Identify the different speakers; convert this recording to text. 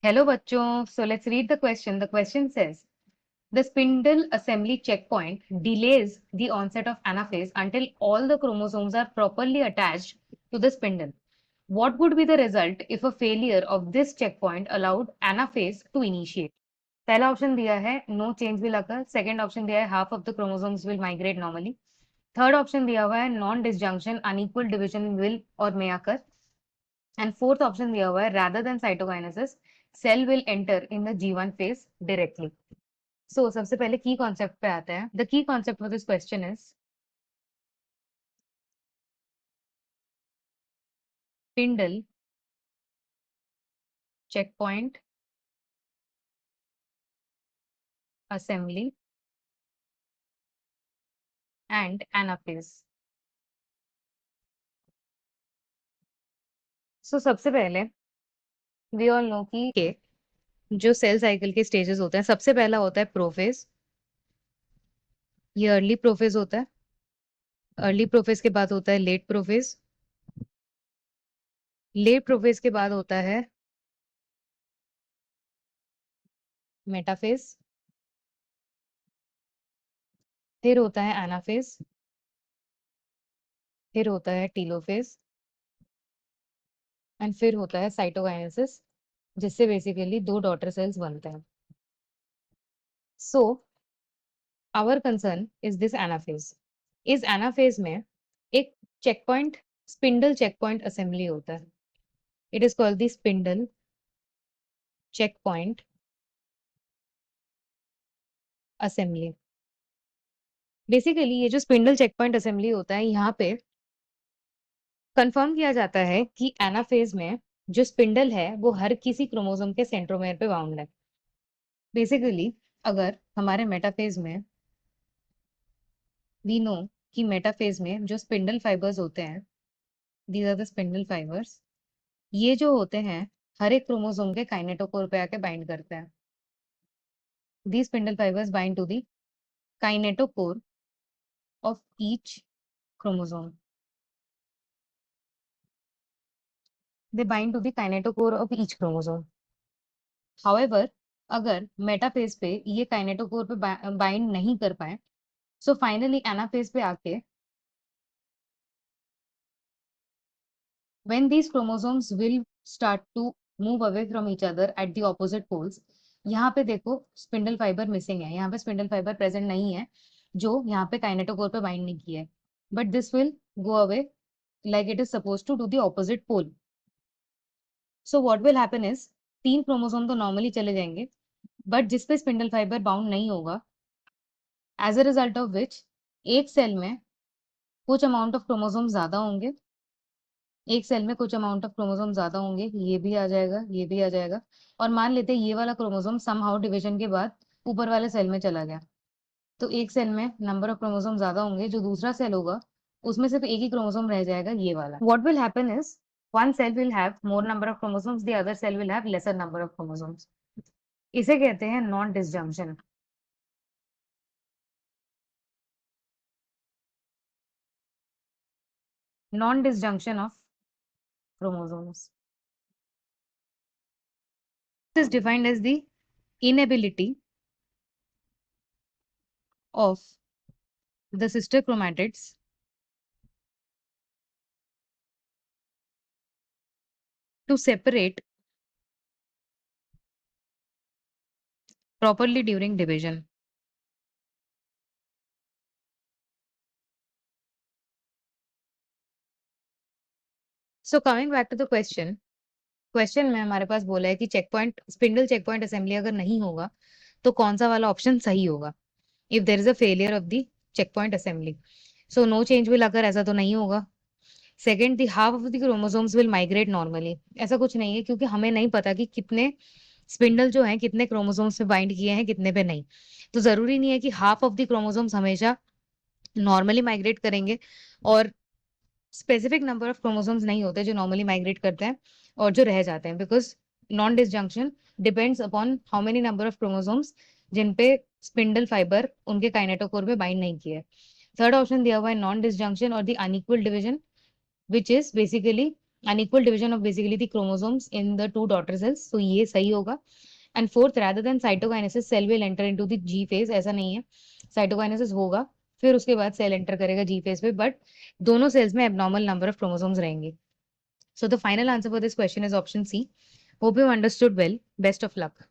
Speaker 1: Hello bachcho. So let's read the question. The question says, the spindle assembly checkpoint delays the onset of anaphase until all the chromosomes are properly attached to the spindle. What would be the result if a failure of this checkpoint allowed anaphase to initiate? पहला option दिया है no change will occur, second option दिया है half of the chromosomes will migrate normally, third option दिया हुआ है non disjunction unequal division will or may occur, and fourth option दिया हुआ है rather than cytokinesis cell will enter in the G1 phase directly. So सबसे पहले की concept पे आते हैं. The key concept for this question is spindle checkpoint assembly and anaphase. So सबसे पहले we all know कि जो सेल साइकिल के स्टेजेस होते हैं, सबसे पहला होता है प्रोफेज. ये अर्ली प्रोफेज होता है. अर्ली प्रोफेज के बाद होता है लेट प्रोफेज. लेट प्रोफेज के बाद होता है मेटाफेज. फिर होता है एनाफेज. फिर होता है टीलोफेज. एंड फिर होता है साइटोकाइनेसिस, जिससे बेसिकली दो डॉटर सेल्स बनते हैं. So our concern is this anaphase. इस एनाफेज में एक चेकपॉइंट स्पिंडल चेकपॉइंट असेंबली होता है. It is called the spindle checkpoint assembly. Basically ये जो स्पिंडल चेकपॉइंट असेंबली होता है, यहाँ पे कंफर्म किया जाता है कि एनाफेज में जो स्पिंडल है वो हर किसी क्रोमोसोम के सेंट्रोमेयर पे बाउंड है. बेसिकली अगर हमारे मेटाफेज में वी नो कि मेटाफेज में जो स्पिंडल फाइबर्स होते हैं, these are the spindle fibres, ये जो होते हैं हर एक क्रोमोसोम के काइनेटोकोर पे आके बाइंड करते हैं. These spindle fibers bind to the kinetochore of each chromosome. They bind to the kinetochore of each chromosome. However, अगर मेटाफेज पे ये काइनेटोकोर पे बाइंड नहीं कर पाए, सो फाइनली एनाफेज पे आके when these chromosomes will start to move away from each other at the opposite poles, यहाँ पे देखो स्पिंडल फाइबर मिसिंग है, यहाँ पे स्पिंडल फाइबर प्रेजेंट नहीं है जो यहाँ पे काइनेटोकोर पे बाइंड नहीं किया है, but this will go away like it is supposed to the opposite pole. So what will happen is तीन क्रोमोसोम तो नॉर्मली चले जाएंगे, बट जिस पे स्पिंडल फाइबर बाउंड नहीं होगा, as a result of which एक सेल में कुछ अमाउंट ऑफ क्रोमोसोम ज्यादा होंगे, एक सेल में कुछ अमाउंट ऑफ क्रोमोसोम ज्यादा होंगे, ये भी आ जाएगा, ये भी आ जाएगा, और मान लेते हैं ये वाला क्रोमोसोम समहाउ डिवीजन के बाद ऊपर वाले सेल में चला गया, तो एक सेल में नंबर ऑफ क्रोमोसोम ज्यादा होंगे, जो दूसरा सेल होगा उसमें सिर्फ एक ही क्रोमोसोम रह जाएगा, ये वाला. What will happen is one cell will have more number of chromosomes, the other cell will have lesser number of chromosomes. इसे कहते हैं non disjunction. Non disjunction of chromosomes is defined as the inability of the sister chromatids to separate properly during division. So coming back to the question में हमारे पास बोला है कि checkpoint spindle checkpoint assembly अगर नहीं होगा तो कौन सा वाला ऑप्शन सही होगा if there is a failure of the checkpoint assembly. So no change will occur, ऐसा तो नहीं होगा. Second, the half of the chromosomes will migrate normally, ऐसा कुछ नहीं है क्योंकि हमें नहीं पता कि कितने स्पिंडल जो है कितने क्रोमोसोम्स पे बाइंड किए हैं कितने पे नहीं. तो जरूरी नहीं है कि हाफ ऑफ द क्रोमोसोम्स हमेशा नॉर्मली माइग्रेट करेंगे, और स्पेसिफिक नंबर ऑफ क्रोमोसोम्स नहीं होते जो नॉर्मली माइग्रेट करते हैं और जो रह जाते हैं, because non disjunction depends upon how many number of chromosomes जिन पे स्पिंडल फाइबर उनके काइनेटोकोर पे बाइंड नहीं किए. थर्ड ऑप्शन दिया हुआ है नॉन डिसजंक्शन और the unequal division, which is basically unequal division of basically the chromosomes in the two daughter cells, तो ये सही होगा। And fourth, rather than cytokinesis cell will enter into the G phase, ऐसा नहीं है, cytokinesis होगा फिर उसके बाद सेल एंटर करेगा जी फेज पे, बट दोनों सेल्स में एबनॉर्मल नंबर ऑफ क्रोमोसोम्स रहेंगे। So the final answer for this question is option C. Hope you understood well. Best of luck.